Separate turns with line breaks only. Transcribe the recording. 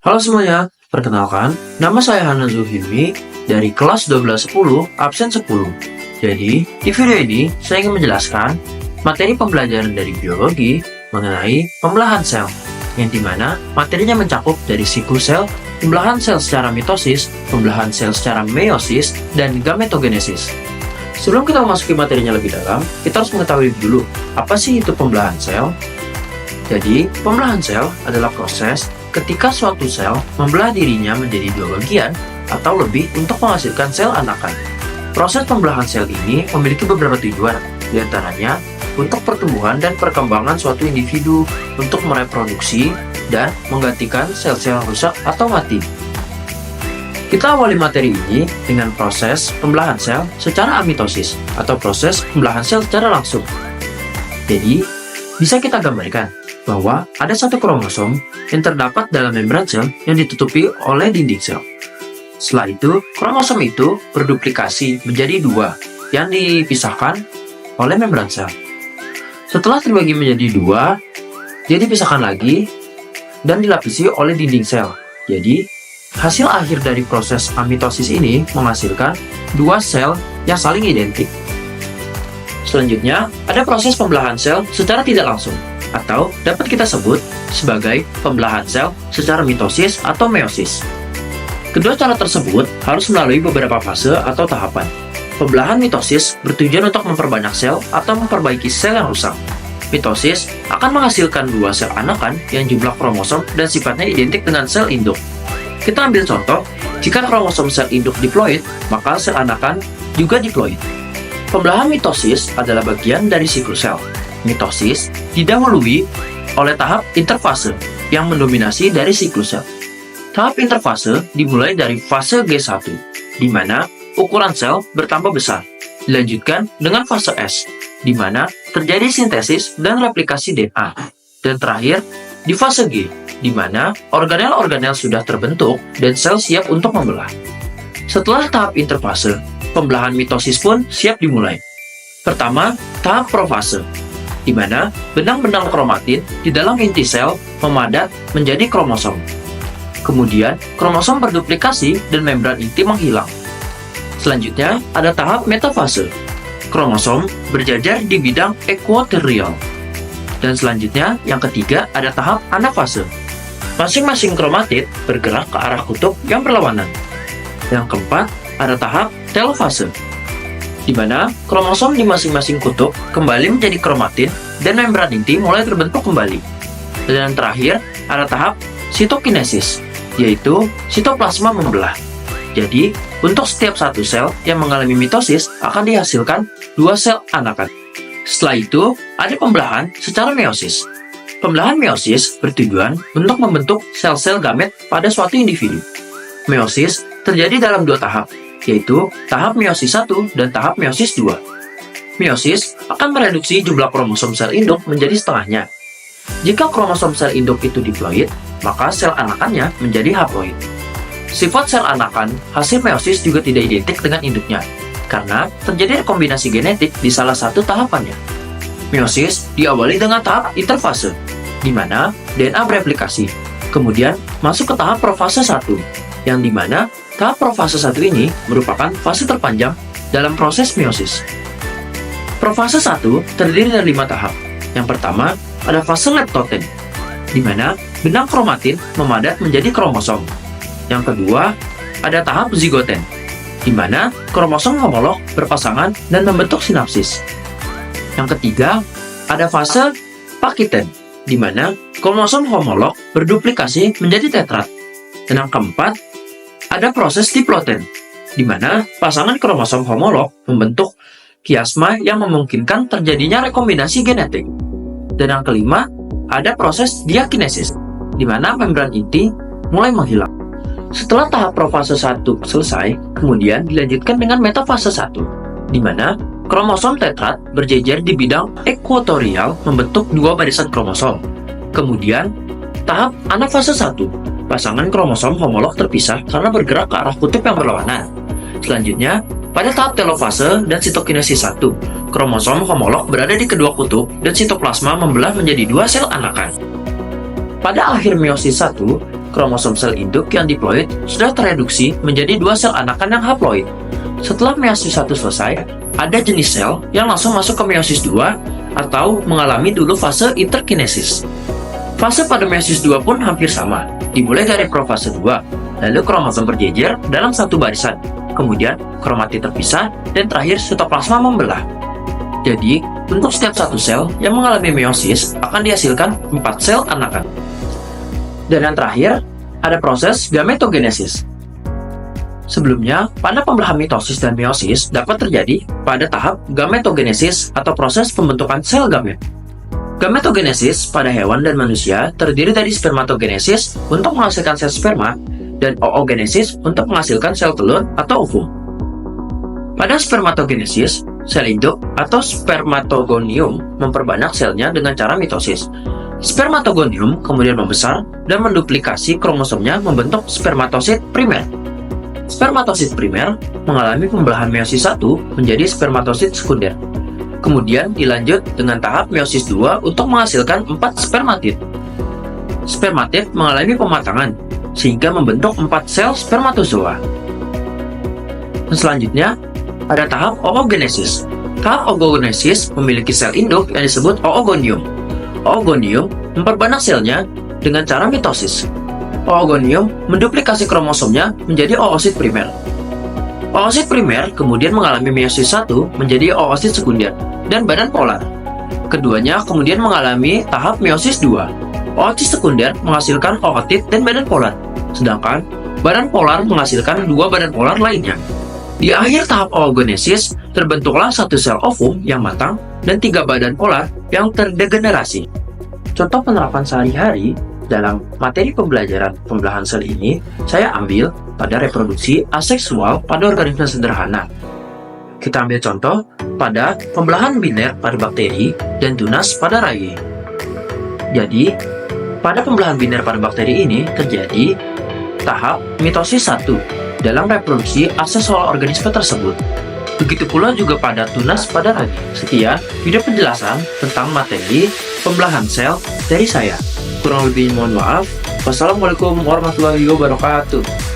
Halo semuanya, perkenalkan, nama saya Hanan Zulhimi dari kelas 1210 absen 10. Jadi, di video ini saya ingin menjelaskan materi pembelajaran dari biologi mengenai pembelahan sel, yang dimana materinya mencakup dari siklus sel, pembelahan sel secara mitosis, pembelahan sel secara meiosis, dan gametogenesis. Sebelum kita memasuki materinya lebih dalam, kita harus mengetahui dulu apa sih itu pembelahan sel. Jadi, pembelahan sel adalah proses ketika suatu sel membelah dirinya menjadi dua bagian atau lebih untuk menghasilkan sel anakan. Proses pembelahan sel ini memiliki beberapa tujuan, diantaranya untuk pertumbuhan dan perkembangan suatu individu, untuk mereproduksi, dan menggantikan sel-sel rusak atau mati. Kita awali materi ini dengan proses pembelahan sel secara amitosis atau proses pembelahan sel secara langsung. Jadi, bisa kita gambarkan bahwa ada satu kromosom yang terdapat dalam membran sel yang ditutupi oleh dinding sel. Setelah itu, kromosom itu berduplikasi menjadi dua yang dipisahkan oleh membran sel. Setelah terbagi menjadi dua, dia dipisahkan lagi dan dilapisi oleh dinding sel. Jadi, hasil akhir dari proses amitosis ini menghasilkan dua sel yang saling identik. Selanjutnya, ada proses pembelahan sel secara tidak langsung, atau dapat kita sebut sebagai pembelahan sel secara mitosis atau meiosis. Kedua cara tersebut harus melalui beberapa fase atau tahapan. Pembelahan mitosis bertujuan untuk memperbanyak sel atau memperbaiki sel yang rusak. Mitosis akan menghasilkan dua sel anakan yang jumlah kromosom dan sifatnya identik dengan sel induk. Kita ambil contoh, jika kromosom sel induk diploid, maka sel anakan juga diploid. Pembelahan mitosis adalah bagian dari siklus sel. Mitosis didahului oleh tahap interfase yang mendominasi dari siklus sel. Tahap interfase dimulai dari fase G1, di mana ukuran sel bertambah besar. Dilanjutkan dengan fase S, di mana terjadi sintesis dan replikasi DNA. Dan terakhir, di fase G, di mana organel-organel sudah terbentuk dan sel siap untuk membelah. Setelah tahap interfase, pembelahan mitosis pun siap dimulai. Pertama, tahap profase, di mana benang-benang kromatin di dalam inti sel memadat menjadi kromosom. Kemudian, kromosom berduplikasi dan membran inti menghilang. Selanjutnya, ada tahap metafase. Kromosom berjajar di bidang ekuatorial. Dan selanjutnya, yang ketiga, ada tahap anafase. Masing-masing kromatid bergerak ke arah kutub yang berlawanan. Yang keempat, ada tahap telofase, di mana kromosom di masing-masing kutub kembali menjadi kromatin dan membran inti mulai terbentuk kembali. Dan yang terakhir, ada tahap sitokinesis, yaitu sitoplasma membelah. Jadi, untuk setiap satu sel yang mengalami mitosis akan dihasilkan dua sel anakan. Setelah itu, ada pembelahan secara meiosis. Pembelahan meiosis bertujuan untuk membentuk sel-sel gamet pada suatu individu. Meiosis terjadi dalam dua tahap, yaitu tahap meiosis 1 dan tahap meiosis 2. Meiosis akan mereduksi jumlah kromosom sel induk menjadi setengahnya. Jika kromosom sel induk itu diploid, maka sel anakannya menjadi haploid. Sifat sel anakan hasil meiosis juga tidak identik dengan induknya, karena terjadi rekombinasi genetik di salah satu tahapannya. Meiosis diawali dengan tahap interfase, di mana DNA bereplikasi, kemudian masuk ke tahap profase 1, yang di mana tahap profase 1 ini merupakan fase terpanjang dalam proses meiosis. Profase 1 terdiri dari 5 tahap. Yang pertama, ada fase leptoten, di mana benang kromatin memadat menjadi kromosom. Yang kedua, ada tahap zigoten, di mana kromosom homolog berpasangan dan membentuk sinapsis. Yang ketiga, ada fase pakiten, di mana kromosom homolog berduplikasi menjadi tetrat. Dan yang keempat, ada proses diploten, di mana pasangan kromosom homolog membentuk kiasma yang memungkinkan terjadinya rekombinasi genetik. Dan yang kelima, ada proses diakinesis, di mana membran inti mulai menghilang. Setelah tahap profase 1 selesai, kemudian dilanjutkan dengan metafase 1, di mana kromosom tetrat berjejer di bidang ekuatorial membentuk dua barisan kromosom. Kemudian, tahap anafase 1, pasangan kromosom homolog terpisah karena bergerak ke arah kutub yang berlawanan. Selanjutnya, pada tahap telofase dan sitokinesis 1, kromosom homolog berada di kedua kutub dan sitoplasma membelah menjadi dua sel anakan. Pada akhir meiosis 1, kromosom sel induk yang diploid sudah tereduksi menjadi 2 sel anakan yang haploid. Setelah meiosis 1 selesai, ada jenis sel yang langsung masuk ke meiosis 2 atau mengalami dulu fase interkinesis. Fase pada meiosis 2 pun hampir sama, dimulai dari profase 2, lalu kromosom berjejer dalam satu barisan, kemudian kromatid terpisah, dan terakhir sitoplasma membelah. Jadi, untuk setiap satu sel yang mengalami meiosis akan dihasilkan 4 sel anakan. Dan yang terakhir, ada proses gametogenesis. Sebelumnya, pada pembelahan mitosis dan meiosis dapat terjadi pada tahap gametogenesis atau proses pembentukan sel gamet. Gametogenesis pada hewan dan manusia terdiri dari spermatogenesis untuk menghasilkan sel sperma dan oogenesis untuk menghasilkan sel telur atau ovum. Pada spermatogenesis, sel induk atau spermatogonium memperbanyak selnya dengan cara mitosis. Spermatogonium kemudian membesar dan menduplikasi kromosomnya membentuk spermatosit primer. Spermatosit primer mengalami pembelahan meiosis 1 menjadi spermatosit sekunder. Kemudian dilanjut dengan tahap meiosis 2 untuk menghasilkan 4 spermatid. Spermatid mengalami pematangan sehingga membentuk 4 sel spermatozoa. Dan selanjutnya, ada tahap oogenesis. Tahap oogenesis memiliki sel induk yang disebut oogonium. Oogonium memperbanyak selnya dengan cara mitosis. Oogonium menduplikasi kromosomnya menjadi oosit primer. Oosit primer kemudian mengalami meiosis 1 menjadi oosit sekunder dan badan polar. Keduanya kemudian mengalami tahap meiosis 2. Oosit sekunder menghasilkan ootid dan badan polar, sedangkan badan polar menghasilkan 2 badan polar lainnya. Di akhir tahap oogenesis, terbentuklah 1 sel ovum yang matang dan 3 badan polar yang terdegenerasi. Contoh penerapan sehari-hari dalam materi pembelajaran pembelahan sel ini, saya ambil pada reproduksi aseksual pada organisme sederhana. Kita ambil contoh pada pembelahan biner pada bakteri dan tunas pada ragi. Jadi, pada pembelahan biner pada bakteri ini terjadi tahap mitosis 1 dalam reproduksi aseksual organisme tersebut. Begitu pula juga pada tunas pada ragi. Sekian video penjelasan tentang materi pembelahan sel dari saya. Kurang lebih mohon maaf. Wassalamualaikum warahmatullahi wabarakatuh.